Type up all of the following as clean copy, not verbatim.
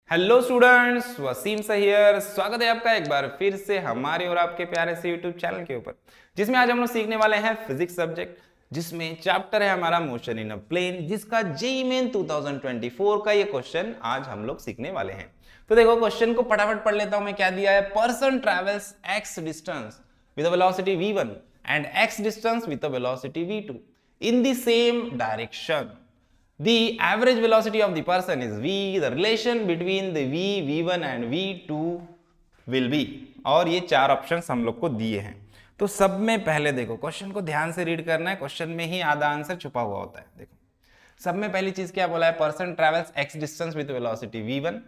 Hello students, Wasim सहियर स्वागत है आपका एक बार फिर से हमारे और आपके प्यारे से यूट्यूब चैनल के ऊपर, जिसमें आज हम लोग सीखने वाले हैं फिजिक्स सब्जेक्ट, जिसमें चैप्टर है हमारा मोशन इन अ प्लेन, जिसका जेईई मेन 2024 का ये क्वेश्चन आज हम लोग सीखने वाले हैं। तो देखो क्वेश्चन को फटाफट पढ़ लेता हूं मैं। क्या दिया है? Person travels x distance with a velocity v1 and x distance with a velocity v2 in the same direction. The average velocity of the person is v. The relation between the v1 and v2 will be, और ये चार options हम लोग को दिए हैं। तो सब में पहले देखो, क्वेश्चन को ध्यान से रीड करना है, क्वेश्चन में ही आधा आंसर छुपा हुआ होता है। देखो सब में पहली चीज क्या बोला है? Person travels x distance with velocity v1।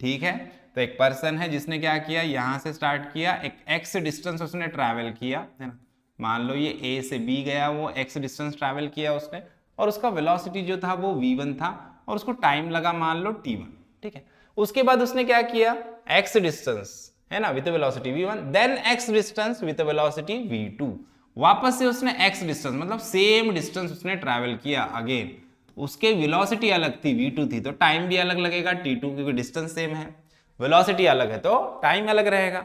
ठीक है, तो एक पर्सन है जिसने क्या किया, यहां से स्टार्ट किया, एक x डिस्टेंस उसने ट्रैवल किया, है ना। मान लो ये a से b गया, वो x डिस्टेंस ट्रैवल किया उसने, और उसका वेलोसिटी जो था वो v1 था, और उसको टाइम लगा मान लो t1। ठीक है, उसके बाद उसने क्या किया, x डिस्टेंस है ना with velocity v1, then x distance with velocity v2, वापस से उसने x डिस्टेंस मतलब सेम डिस्टेंस उसने ट्रैवल किया अगेन। उसके वेलोसिटी अलग थी, v2 थी, तो टाइम भी अलग लगेगा t2, क्योंकि डिस्टेंस सेम है, वेलोसिटी अलग है तो टाइम अलग रहेगा।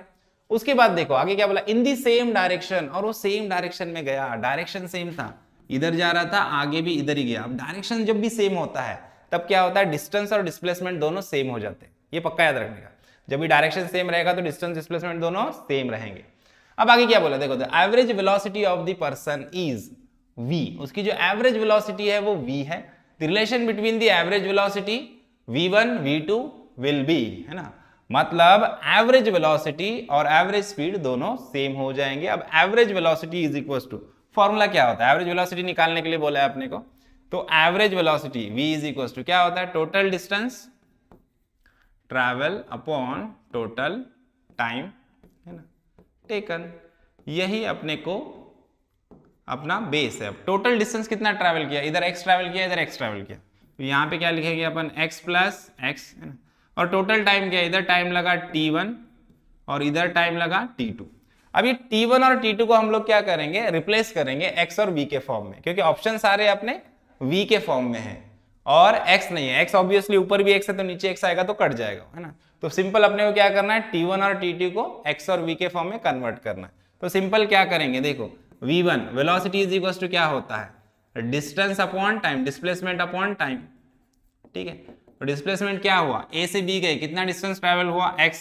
उसके बाद देखो आगे क्या बोला, इन दी सेम डायरेक्शन, और वो सेम डायरेक्शन में गया, डायरेक्शन सेम था, इधर जा रहा था, आगे भी इधर ही गया। अब डायरेक्शन जब भी सेम होता है तब क्या होता है, डिस्टेंस और डिस्प्लेसमेंट दोनों सेम हो जाते हैं। ये पक्का याद रखने का, जब भी डायरेक्शन सेम रहेगा तो डिस्टेंस डिस्प्लेसमेंट दोनों सेम रहेंगे। अब आगे क्या बोला, देखो the average velocity of the person is v, उसकी जो एवरेज वेलोसिटी है वो v है। The relation between the average velocity v1 v2 will be, है ना, मतलब एवरेज वेलोसिटी और एवरेज स्पीड दोनों सेम हो जाएंगे। अब average velocity is equal to, formula क्या होता है एवरेज वेलोसिटी निकालने के लिए बोला है अपने को, तो average velocity v is equal to क्या होता है, total distance travel upon total time, है ना, टेकन। यही अपने को अपना बेस है। अब टोटल डिस्टेंस कितना ट्रैवल किया, इधर x ट्रैवल किया, इधर x ट्रैवल किया, तो यहाँ पे क्या लिखेंगे अपन, x प्लस x, है ना, और टोटल टाइम क्या, इधर टाइम लगा t1 और इधर टाइम लगा t2। अब ये t1 और t2 को हम लोग क्या करेंगे, रिप्लेस करेंगे x और v के फॉर्म में, क्योंकि ऑप्शन सारे अपने v के फॉर्म में है और x नहीं है। x ऑब्वियसली ऊपर भी x है तो नीचे x आएगा तो कट जाएगा, है ना। तो सिंपल अपने को क्या करना है, t1 और t2 को x और v के फॉर्म में कन्वर्ट करना है। तो सिंपल क्या करेंगे, देखो v1 velocity is equal to क्या होता है, distance upon time, displacement upon time. ठीक है, तो डिस्प्लेसमेंट क्या हुआ, a से b गए, कितना डिस्टेंस ट्रैवल हुआ x,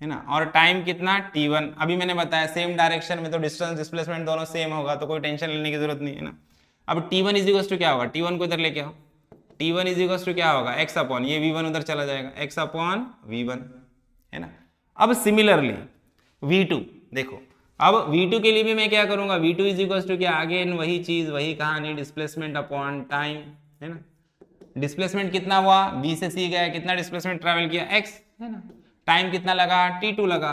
है ना, और टाइम कितना t1। अभी मैंने बताया सेम डायरेक्शन में तो डिस्टेंस डिस्प्लेसमेंट दोनों सेम होगा, तो कोई टेंशन लेने की जरूरत नहीं है ना। अब t1 इज इक्वल टू क्या होगा, t1 को इधर लेके आओ, t1 इज इक्वल टू क्या होगा, x अपॉन ये v1 उधर चला जाएगा, x अपॉन v1, है ना। अब सिमिलरली v2 देखो, अब v2 के लिए भी मैं क्या करूंगा, v2 इज इक्वल टू क्या, अगेन वही चीज वही कहानी, डिस्प्लेसमेंट अपॉन टाइम, है ना। डिस्प्लेसमेंट कितना हुआ, b से c गया, कितना डिस्प्लेसमेंट ट्रैवल किया x, है ना, टाइम कितना लगा, t2 लगा,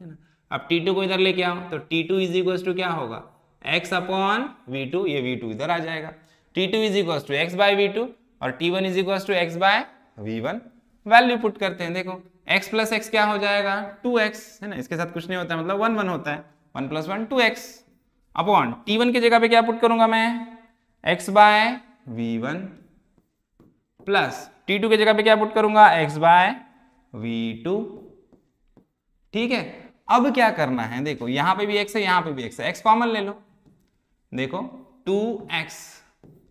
है ना। अब t2 को इधर लेके आओ, तो t2 इज इक्वल टू क्या होगा, x अपॉन v2, ये v2 इधर आ जाएगा, t2 is equal to x by v2 और t1 is equal to x by v1। Value put करते हैं, देखो x प्लस x क्या हो जाएगा, 2x, है ना, इसके साथ कुछ नहीं होता है, मतलब 1 1 होता है, 1 प्लस 1 2x अपॉन t1 की जगह पे क्या पुट करूंगा मैं, x by v1 plus t2 की जगह पे क्या पुट करूंगा, x बाय v2। ठीक है, अब क्या करना है, देखो यहां पे भी x है, यहां पे भी x है, x कॉमन ले लो, देखो 2x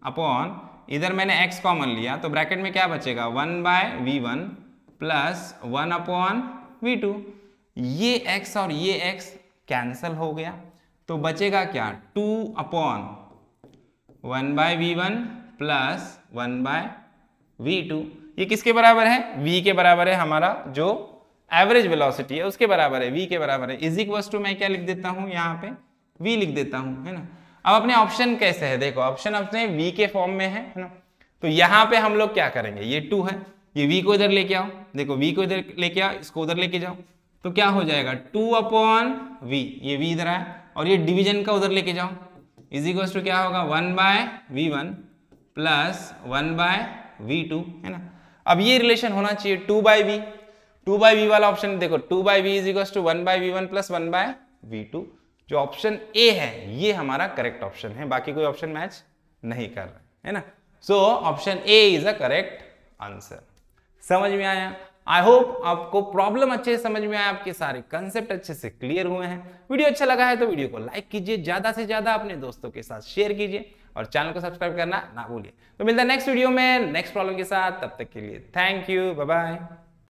अपॉन इधर मैंने x कॉमन लिया, तो ब्रैकेट में क्या बचेगा, 1 bye v1 plus 1 upon v2। ये x और ये x कैंसल हो गया, तो बचेगा क्या, 2 upon 1 bye v1 plus 1 by v2। ये किसके बराबर है, v के बराबर है, हमारा जो एवरेज वेलोसिटी है उसके बराबर है, v के बराबर है। इज इक्वल टू मैं क्या लिख देता हूं, यहाँ पे v लिख देता हूं, है ना। अब अपने ऑप्शन कैसे है, देखो ऑप्शन अपने v के फॉर्म में है ना, तो यहाँ पे हम लोग क्या करेंगे, ये 2 है, ये v को इधर लेके आओ, देखो v को इधर लेके आओ, इसको उधर लेके जाओ, तो क्या हो जाएगा 2 अपॉन v, ये v इधर आया, और ये डिवीजन का उधर लेके जाओ, इज इक्वल टू क्या होगा, 1 bye v1 plus 1 by v2, है ना। अब ये रिलेशन होना चाहिए 2 बाई वी, 2 बाई वी वाला ऑप्शन देखो, 2 by v is equal to 1 by v1 plus 1 by v2। जो ऑप्शन ए है ये हमारा करेक्ट ऑप्शन है, बाकी कोई ऑप्शन मैच नहीं कर रहा है ना। So option A is a correct answer. समझ में आया? आई होप आपको प्रॉब्लम अच्छे से समझ में आया, आपके सारे कंसेप्ट अच्छे से क्लियर हुए हैं। वीडियो अच्छा लगा है तो वीडियो को लाइक कीजिए, ज्यादा से ज्यादा अपने दोस्तों के साथ शेयर कीजिए और चैनल को सब्सक्राइब करना ना भूलिए। तो मिलता है नेक्स्ट वीडियो में नेक्स्ट प्रॉब्लम के साथ, तब तक के लिए थैंक यू, बाय बाय।